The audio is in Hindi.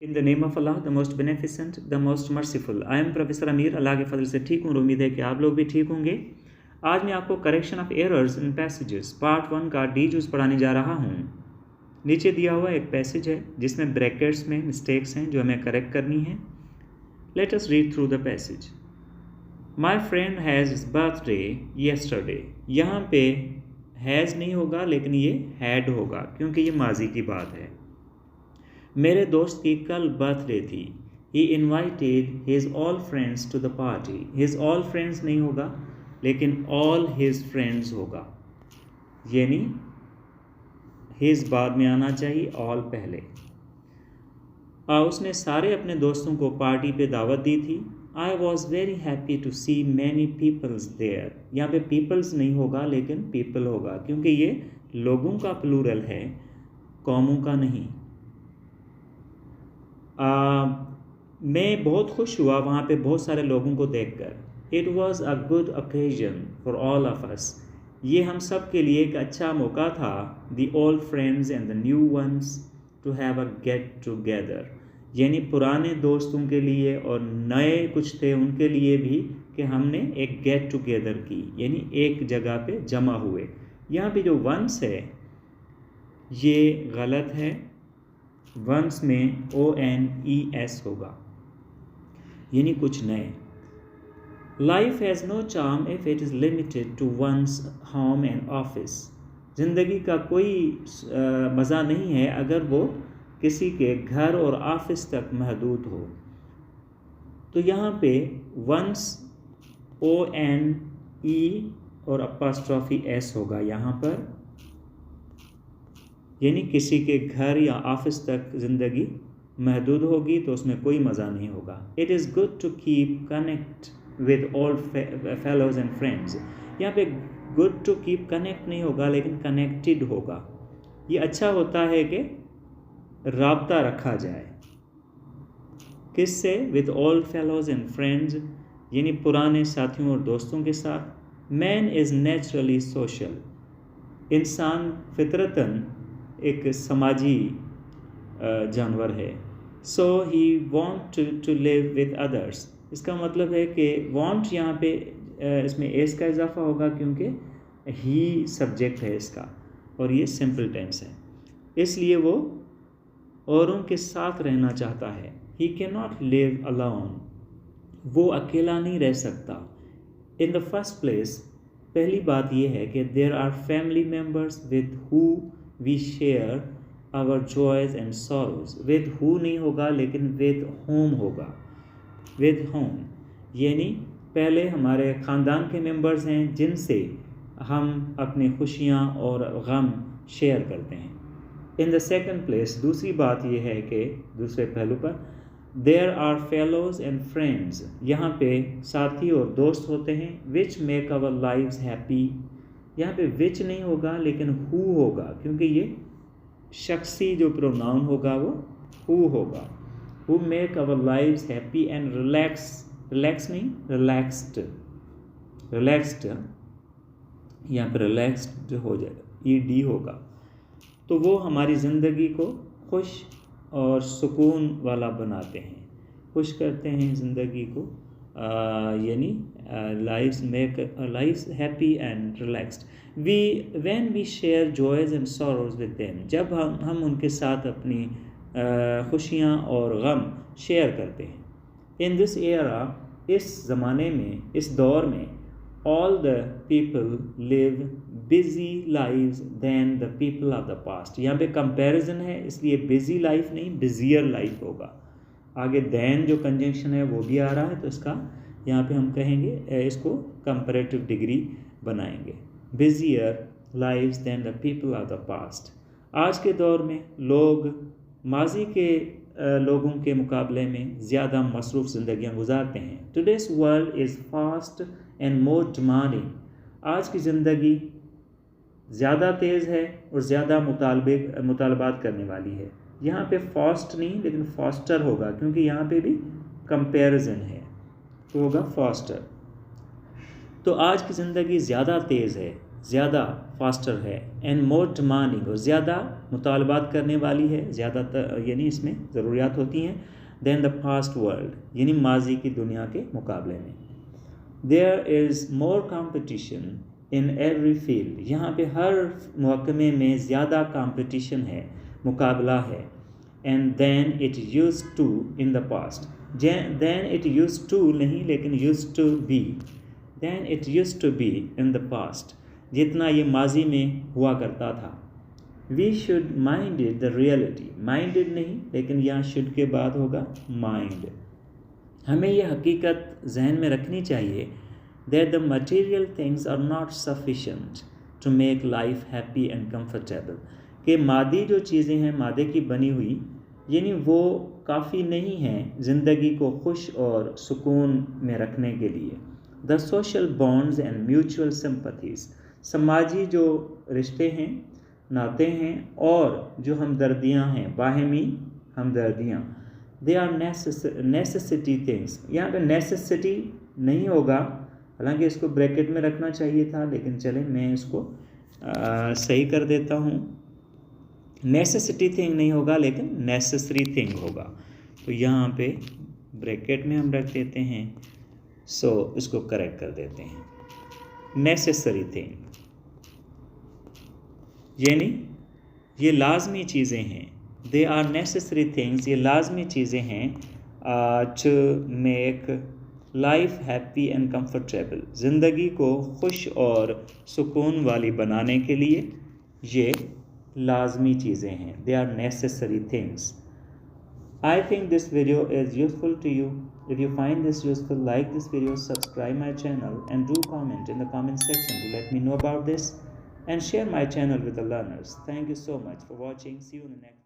In the name of Allah the most beneficent the most merciful. I am professor Amir. अल्लाह के फजल से ठीक हूँ और उम्मीद है कि आप लोग भी ठीक होंगे। आज मैं आपको correction of errors in passages part 1 का डी जूस पढ़ाने जा रहा हूँ। नीचे दिया हुआ एक पैसेज है जिसमें ब्रैकेट्स में मिस्टेक्स हैं जो हमें करेक्ट करनी है। Let us read through the passage. My friend has his birthday yesterday. यहाँ पे हैज़ नहीं होगा लेकिन ये हैड होगा क्योंकि ये माजी की बात है। मेरे दोस्त की कल बर्थडे थी। He invited his all friends to the party. His all friends नहीं होगा लेकिन ऑल हिज फ्रेंड्स होगा, यानी हिज बाद में आना चाहिए, ऑल पहले। उसने सारे अपने दोस्तों को पार्टी पे दावत दी थी। I was very happy to see many peoples there. यहाँ पे पीपल्स नहीं होगा लेकिन पीपल होगा क्योंकि ये लोगों का प्लूरल है, कौमों का नहीं। मैं बहुत खुश हुआ वहाँ पे बहुत सारे लोगों को देखकर। It was a good occasion for all of us. ये हम सब के लिए एक अच्छा मौका था। The old friends and the new ones to have a get together, यानी पुराने दोस्तों के लिए और नए कुछ थे उनके लिए भी कि हमने एक गेट टुगेदर की, यानी एक जगह पे जमा हुए। यहाँ पे जो वंस है ये गलत है। वंस में ONES होगा, यानी कुछ नए। Life has no charm if it is limited to one's home and office. ज़िंदगी का कोई मज़ा नहीं है अगर वो किसी के घर और ऑफिस तक महदूद हो। तो यहाँ पे वंस ONE और अपोस्ट्रोफी S होगा यहाँ पर, यानी किसी के घर या ऑफिस तक ज़िंदगी महदूद होगी तो उसमें कोई मज़ा नहीं होगा। It is good to keep connect with all fellows and friends. यहाँ पे गुड टू कीप कनेक्ट नहीं होगा लेकिन कनेक्टेड होगा। ये अच्छा होता है कि राब्ता रखा जाए। किससे? With all fellows and friends, यानी पुराने साथियों और दोस्तों के साथ। Man is naturally social. इंसान फितरतन एक समाजी जानवर है। So he want to live with others. इसका मतलब है कि वॉन्ट यहाँ पे इसमें एस का इजाफा होगा क्योंकि ही सब्जेक्ट है इसका और ये सिंपल टेंस है, इसलिए वो औरों के साथ रहना चाहता है। He can not live alone. वो अकेला नहीं रह सकता। इन द फर्स्ट प्लेस, पहली बात यह है कि there are family members with who we share our joys and sorrows. With who नहीं होगा लेकिन विद होम होगा। विद होम यानी पहले हमारे ख़ानदान के मेंबर्स हैं जिनसे हम अपनी खुशियाँ और गम शेयर करते हैं। इन द सेकेंड प्लेस, दूसरी बात यह है कि दूसरे पहलू पर there are fellows and friends. यहाँ पे साथी और दोस्त होते हैं। Which make our lives happy. यहाँ पे विच नहीं होगा लेकिन हु होगा क्योंकि ये शख्सी जो प्रोनाउन होगा वो हु होगा। Who make our lives happy and relax. Relax नहीं, रिलैक्स्ड। रिलैक्स्ड यहाँ पर रिलैक्स्ड हो जाएगा, ED होगा। तो वो हमारी ज़िंदगी को खुश और सुकून वाला बनाते हैं, खुश करते हैं ज़िंदगी को, यानी lifes make lifes happy and relaxed. When we share joys and sorrows with them. जब हम उनके साथ अपनी खुशियाँ और गम शेयर करते हैं। इन दिस एरा, इस ज़माने में, इस दौर में, all the people live busy lives than the people of the past। यहाँ पे comparison है इसलिए busy life नहीं busier life होगा। आगे than जो conjunction है वो भी आ रहा है तो इसका यहाँ पे हम कहेंगे, इसको comparative degree बनाएंगे। busier lives than the people of the past। आज के दौर में लोग माजी के लोगों के मुकाबले में ज़्यादा मसरूफ़ ज़िंदगियाँ गुजारते हैं। Today's world is fast and more demanding। आज की ज़िंदगी ज़्यादा तेज़ है और ज़्यादा मुतालबात करने वाली है। यहाँ पे फास्ट नहीं लेकिन फास्टर होगा क्योंकि यहाँ पे भी कंपैरिजन है तो होगा फास्टर। तो आज की ज़िंदगी ज़्यादा तेज़ है, ज़्यादा फास्टर है, एंड मोर डिमांडिंग, और ज़्यादा मुतालबात करने वाली है, ज़्यादा यानी इसमें ज़रूरियात होती हैं, दैन द पास्ट वर्ल्ड, यानी माजी की दुनिया के मुकाबले में। There is more competition in every field, यहाँ पे हर महकमे में ज़्यादा कंपटीशन है, मुकाबला है, and then it use to in the past, then it use to नहीं लेकिन use to be, then it use to be in the past, जितना ये माजी में हुआ करता था। We should minded the reality, minded नहीं लेकिन यहाँ शुड के बाद होगा माइंड। हमें यह हकीकत जहन में रखनी चाहिए that the material things are not sufficient to make life happy and comfortable, कि मादी जो चीज़ें हैं मादे की बनी हुई, यानी वो काफ़ी नहीं हैं ज़िंदगी को खुश और सुकून में रखने के लिए। The social bonds and mutual sympathies, समाजी जो रिश्ते हैं, नाते हैं और जो हमदर्दियाँ हैं, बाहमी हमदर्दियाँ, they are necessity things, यहाँ पे necessity नहीं होगा, हालांकि इसको ब्रैकेट में रखना चाहिए था, लेकिन चले मैं इसको सही कर देता हूँ। नेसेसिटी थिंग नहीं होगा लेकिन नेसेसरी थिंग होगा, तो यहाँ पे ब्रैकेट में हम रख देते हैं, सो इसको करेक्ट कर देते हैं। नेसेसरी थिंग यानी ये लाजमी चीज़ें हैं, दे आर नेसेसरी थिंग्स, ये लाजमी चीज़ें हैं to make life happy and comfortable, ज़िंदगी को खुश और सुकून वाली बनाने के लिए ये लाजमी चीज़ें हैं, they are necessary things. I think this video is useful to you. If you find this useful, like this video, subscribe my channel and do comment in the comment section to let me know about this and share my channel with the learners. Thank you so much for watching. See you in the next